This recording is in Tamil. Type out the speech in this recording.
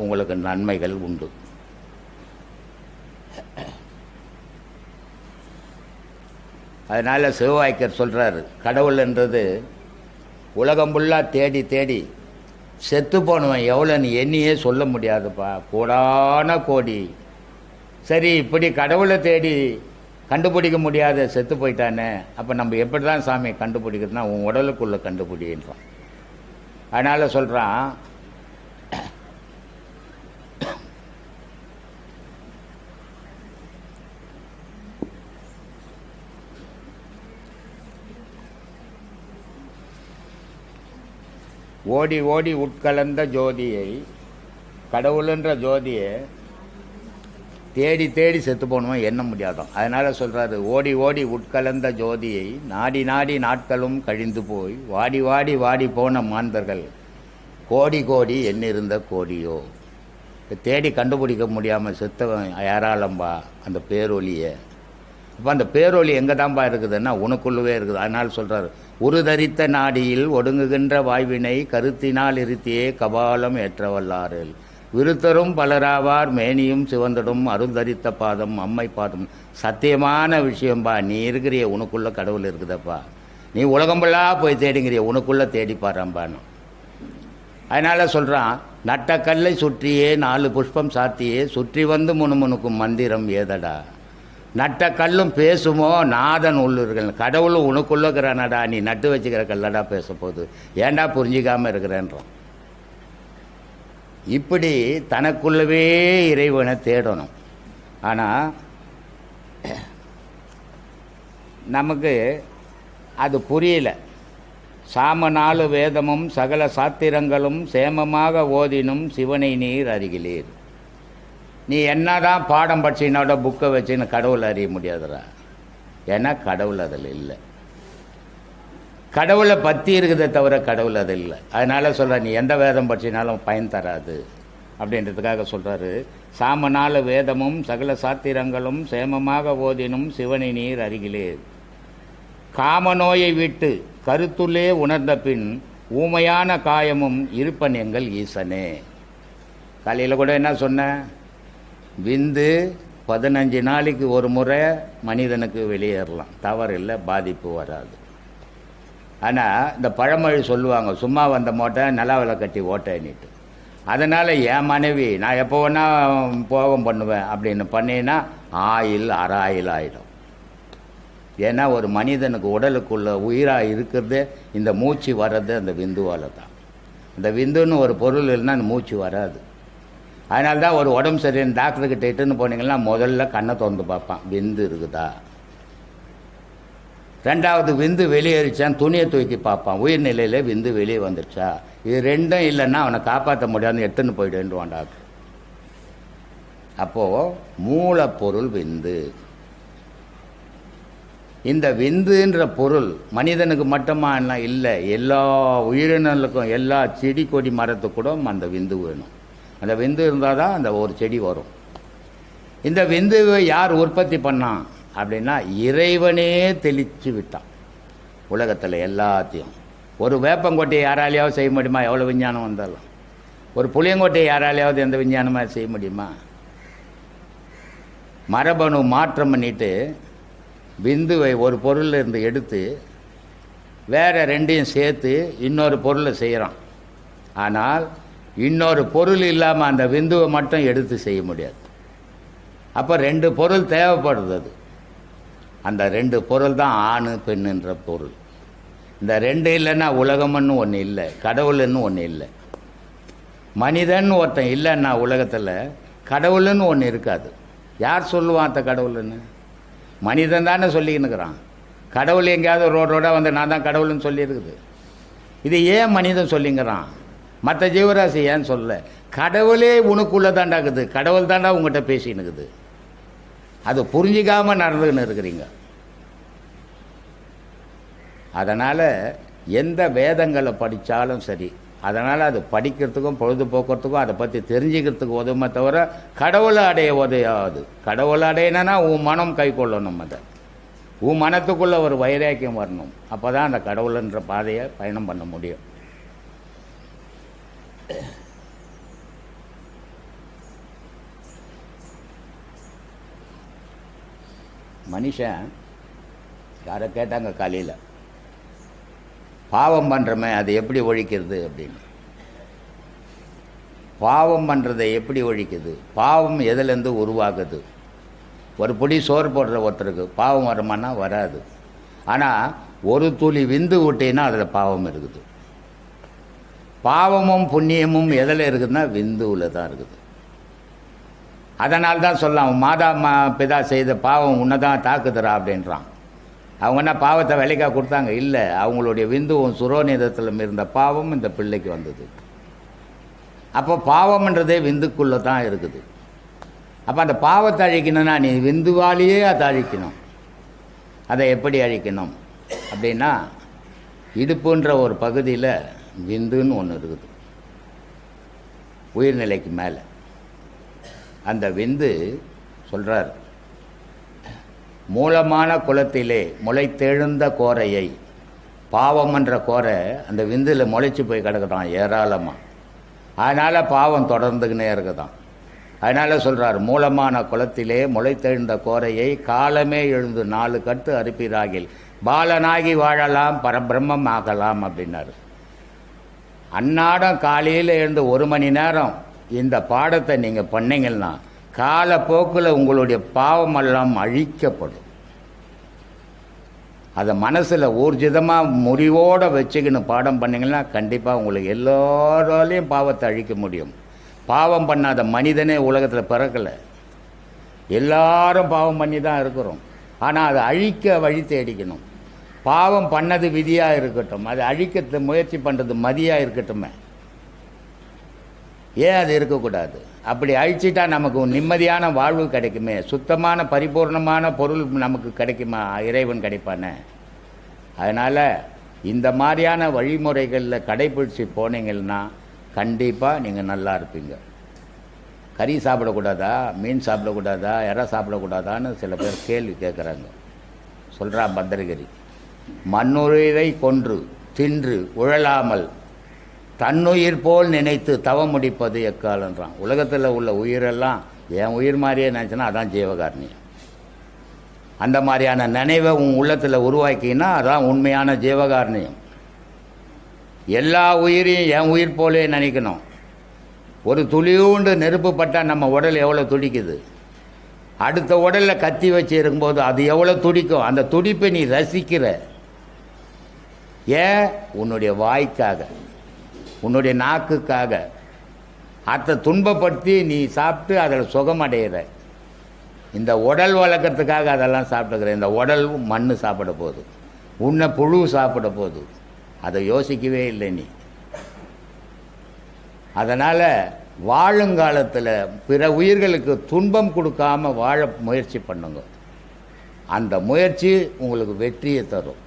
உங்களுக்கு நன்மைகள் உண்டு. அதனால் சிவவாய்க்கர் சொல்கிறார், கடவுள் என்றது உலகம் ஃபுல்லாக தேடி தேடி செத்து போனவன் எவ்வளோன்னு எண்ணியே சொல்ல முடியாதுப்பா, கோடான கோடி. சரி, இப்படி கடவுளை தேடி கண்டுபிடிக்க முடியாத செத்து போயிட்டானே, அப்போ நம்ம எப்படி தான் சாமி கண்டுபிடிக்கிறதுனா உன் உடலுக்குள்ளே கண்டுபிடின்றான். அதனால் சொல்கிறான், ஓடி ஓடி உட்கலந்த ஜோதியை, கடவுளுன்ற ஜோதியை தேடி தேடி செத்து போகணுமோ எண்ண முடியாதான். அதனால் சொல்கிறாரு, ஓடி ஓடி உட்கலந்த ஜோதியை நாடி நாடி நாட்களும் கழிந்து போய் வாடி வாடி வாடி போன மாந்தர்கள் கோடி கோடி எண்ணிருந்த கோடியோ. தேடி கண்டுபிடிக்க முடியாமல் செத்தவன் யாராலம்பா அந்த பேரொலியை. அப்போ அந்த பேரொலி எங்கே தான்ப்பா இருக்குதுன்னா உனக்குள்ளவே இருக்குது. அதனால் சொல்கிறார், உருதரித்த நாடியில் ஒடுங்குகின்ற வாய்வினை கருத்தினால் இருத்தியே கபாலம் ஏற்றவல்லாரில் விருத்தரும் பலராவார் மேனியும் சிவந்தடும் அருந்தரித்த பாதம் அம்மை பாதம். சத்தியமான விஷயம்பா, நீ இருக்கிறிய உனக்குள்ள கடவுள் இருக்குதப்பா. நீ உலகம்பெல்லா போய் தேடிங்கிறிய உனக்குள்ளே தேடி பாரும்பான்னு. அதனால் சொல்கிறான், நட்ட கல்லை சுற்றியே 4 புஷ்பம் சாத்தியே சுற்றி வந்து முணுமுணுக்கும் மந்திரம் ஏதடா. நட்ட கல்லும் பேசுமோ நாதன் உள்ளுர்கள், கடவுளும் உனக்குள்ள இருக்கிறானடா, நீ நட்டு வச்சுக்கிற கல்லடா பேச போகுது, ஏண்டா புரிஞ்சிக்காமல் இருக்கிறேன்றான். இப்படி தனக்குள்ளவே இறைவனை தேடணும். ஆனால் நமக்கு அது புரியல. சாம 4 வேதமும் சகல சாத்திரங்களும் சேமமாக ஓதினும் சிவனை நீர் அருகிலீர். நீ என்னதான் பாடம் படிச்சினோட புக்கை வச்சுன்னு கடவுள் அறிய முடியாதுடா. ஏன்னா கடவுள் அதில் இல்லை. கடவுளை பற்றி இருக்குதே தவிர கடவுள் அது இல்லை. அதனால் சொல்கிற, நீ எந்த வேதம் படிச்சினாலும் பயன் தராது அப்படின்றதுக்காக சொல்கிறாரு, சாம 4 வேதமும் சகல சாத்திரங்களும் சேமமாக ஓதினும் சிவனை நீர் அருகிலே. காமநோயை விட்டு கருத்துள்ளே உணர்ந்த பின் ஊமையான காயமும் இருப்பன் எங்கள் ஈசனே. காலையில் கூட என்ன சொன்னேன், விந்து 15 நாளைக்கு ஒரு முறை மனிதனுக்கு வெளியேறலாம், தவறு இல்லை, பாதிப்பு வராது. ஆனால் இந்த பழமொழி சொல்லுவாங்க, சும்மா வந்த மூட்டை நிலாவில் கட்டி ஓட்டைன்னுட்டு. அதனால் என் மனைவி நான் எப்போ வேணா போகம் பண்ணுவேன் அப்படின்னு பண்ணினா ஆயில் அராயில் ஆகிடும். ஏன்னா ஒரு மனிதனுக்கு உடலுக்குள்ள உயிராக இருக்கிறது இந்த மூச்சு வர்றது அந்த விந்துவால் தான். அந்த விந்துன்னு ஒரு பொருள் இல்லைன்னா அந்த மூச்சு வராது. அதனால தான் ஒரு உடம்பு சரியான டாக்டர்கிட்ட இட்டுன்னு போனீங்கன்னா முதல்ல கண்ணை திறந்து பார்ப்பான், விந்து இருக்குதா. 2வது விந்து வெளியேறிச்சான் துணியை தூக்கி பார்ப்பான், உயிர்நிலையில் விந்து வெளியே வந்துடுச்சா. இது 2ம் இல்லைன்னா அவனை காப்பாற்ற முடியாது, எடுத்துன்னு போயிடுவான் டாக்டர். அப்போது மூலப்பொருள் விந்து. இந்த விந்துன்ற பொருள் மனிதனுக்கு மட்டுமா இல்லை, எல்லா உயிரினங்களுக்கும், எல்லா செடி கொடி மரத்துக்கூட அந்த விந்து வேணும். அந்த விந்து இருந்தால் தான் அந்த ஒரு செடி வரும். இந்த விந்துவை யார் உற்பத்தி பண்ணான் அப்படின்னா இறைவனே தெளித்து விட்டான் உலகத்தில் எல்லாத்தையும். ஒரு வேப்பங்கொட்டையை யாராலையாவது செய்ய முடியுமா? எவ்வளோ விஞ்ஞானம் வந்தாலும். ஒரு புளியங்கொட்டையை யாராலையாவது எந்த விஞ்ஞானமாக செய்ய முடியுமா? மரபணு மாற்றம் பண்ணிட்டு விந்துவை ஒரு பொருளில் இருந்து எடுத்து வேறு 2யும் சேர்த்து இன்னொரு பொருளை செய்கிறான். ஆனால் இன்னொரு பொருள் இல்லாமல் அந்த விந்துவை மட்டும் எடுத்து செய்ய முடியாது. அப்போ 2 பொருள் தேவைப்படுது. அது அந்த 2 பொருள் தான் ஆண் பெண்ணுன்ற பொருள். இந்த 2 இல்லைன்னா உலகம்னு ஒன்று இல்லை, கடவுள்னு ஒன்று இல்லை. மனிதன் ஒருத்தன் இல்லைன்னா உலகத்தில் கடவுள்னு ஒன்று இருக்காது. யார் சொல்லுவான் அந்த கடவுள்னு? மனிதன் தானே சொல்லிக்கின்னுக்கிறான். கடவுள் எங்கேயாவது ரோடாக வந்து நான் தான் கடவுள்னு சொல்லியிருக்குது. இது ஏன் மனிதன் சொல்லிங்கிறான், மற்ற ஜீவராசி ஏன் சொல்ல? கடவுளே உனக்குள்ளே தாண்டாக்குது, கடவுள் தாண்டா உங்கள்கிட்ட பேசினுக்குது. அது புரிஞ்சிக்காமல் நடந்துன்னு இருக்கிறீங்க. அதனால் எந்த வேதங்களை படித்தாலும் சரி, அதனால் அது படிக்கிறதுக்கும் பொழுதுபோக்குறதுக்கும் அதை பற்றி தெரிஞ்சுக்கிறதுக்கு உதவுமே தவிர கடவுளை அடைய உதவாது. கடவுளை அடையினா உன் மனம் கை கொள்ளணும். அதை உன் மனத்துக்குள்ளே ஒரு வைராக்கியம் வரணும். அப்போ தான் அந்த கடவுள்ன்ற பாதையை பயணம் பண்ண முடியும். மனுஷன் யாரை கேட்டாங்க காலையில், பாவம் பண்ணுறமே அதை எப்படி ஒழிக்கிறது அப்படின்னு. பாவம் பண்ணுறதை எப்படி ஒழிக்குது? பாவம் எதுலேருந்து உருவாகுது? ஒரு பொடி சோறு போடுற ஒருத்தருக்கு பாவம் வருமானா வராது. ஆனால் ஒரு துளி விந்து விட்டீங்கன்னா அதில் பாவம் இருக்குது. பாவமும் புண்ணியமும் எதில் இருக்குதுன்னா விந்துவில் தான் இருக்குது. அதனால்தான் சொல்லலாம், மாதா பிதா செய்த பாவம் உன்னை தான் தாக்குதுரா அப்படின்றான். அவங்க என்ன பாவத்தை விலைக்கா கொடுத்தாங்க? இல்லை, அவங்களுடைய விந்துவும் சுரோநிதத்திலும் இருந்த பாவம் இந்த பிள்ளைக்கு வந்தது. அப்போ பாவம்ன்றதே விந்துக்குள்ளே தான் இருக்குது. அப்போ அந்த பாவத்தை அழிக்கணும்னா நீ விந்துவாலேயே அதை அழிக்கணும். அதை எப்படி அழிக்கணும் அப்படின்னா, இடுப்புன்ற ஒரு பகுதியில் விந்துன்னு ஒன்று இருக்குது, உயிர்நிலைக்கு மேலே. அந்த விந்து சொல்கிறார், மூலமான குலத்திலே முளைத்தெழுந்த கோரையை, பாவம்ன்ற கோரை அந்த விந்தில் முளைச்சி போய் கிடக்குதான் ஏராளமாக. அதனால் பாவம் தொடர்ந்துக்கினே இருக்குதான். அதனால் சொல்கிறார், மூலமான குலத்திலே முளைத்தெழுந்த கோரையை காலமே எழுந்து 4 கட்டு அறுப்பீராகில் பாலனாகி வாழலாம் பரபிரம்மம் ஆகலாம் அப்படின்னாரு. அன்னாடம் காலையில் எழுந்து 1 மணி நேரம் இந்த பாடத்தை நீங்கள் பண்ணீங்கன்னா காலப்போக்கில் உங்களுடைய பாவமெல்லாம் அழிக்கப்படும். அதை மனசில் ஊர்ஜிதமாக முறிவோடு வச்சுக்கின்னு பாடம் பண்ணிங்கன்னா கண்டிப்பாக உங்களுக்கு எல்லோராலையும் பாவத்தை அழிக்க முடியும். பாவம் பண்ணாத மனிதனே உலகத்தில் பிறக்கலை, எல்லாரும் பாவம் பண்ணி தான் இருக்கிறோம். ஆனால் அதை அழிக்க வழி தேடிக்கணும். பாவம் பண்ணது விதியாக இருக்கட்டும், அதை அழிக்க முயற்சி பண்ணுறது மதியாக இருக்கட்டுமே, ஏன் அது இருக்கக்கூடாது? அப்படி அழிச்சிட்டா நமக்கு நிம்மதியான வாழ்வு கிடைக்குமே, சுத்தமான பரிபூர்ணமான பொருள் நமக்கு கிடைக்குமா, இறைவன் கிடைப்பானே. அதனால் இந்த மாதிரியான வழிமுறைகளில் கடைபிடிச்சி போனீங்கன்னா கண்டிப்பாக நீங்கள் நல்லா இருப்பீங்க. கறி சாப்பிடக்கூடாதா, மீன் சாப்பிடக்கூடாதா, இறை சாப்பிடக்கூடாதான்னு சில பேர் கேள்வி கேட்குறாங்க. சொல்கிறா பத்திரகிரி, மண்ணுயிரை கொன்று தின்று உழலாமல் தன்னுயிர் போல் நினைத்து தவம் முடிப்பது எக்காலன்றான். உலகத்தில் உள்ள உயிரெல்லாம் என் உயிர் மாதிரியே நினச்சினா அதான் ஜீவகாரணியம். அந்த மாதிரியான நினைவை உன் உள்ளத்தில் உருவாக்கினா அதான் உண்மையான ஜீவகாரணியம். எல்லா உயிரையும் என் உயிர் போலே நினைக்கணும். ஒரு துளியூண்டு நெருப்பு பட்டால் நம்ம உடல் எவ்வளோ துடிக்குது, அடுத்த உடலில் கத்தி வச்சு இருக்கும்போது அது எவ்வளோ துடிக்கும். அந்த துடிப்பை நீ ரசிக்கிற. ஏன்? உன்னுடைய வாய்க்காக, உன்னுடைய நாக்குக்காக. அதை துன்பப்படுத்தி நீ சாப்பிட்டு அதில் சுகமடைகிற. இந்த உடல் வளர்க்கறதுக்காக அதெல்லாம் சாப்பிட்டுக்கிற. இந்த உடல் மண் சாப்பிட போகுது, உன்னை புழு சாப்பிட போகுது. அதை யோசிக்கவே இல்லை நீ. அதனால் வாழுங்காலத்தில் பிற உயிர்களுக்கு துன்பம் கொடுக்காமல் வாழ முயற்சி பண்ணுங்க. அந்த முயற்சி உங்களுக்கு வெற்றியை தரும்.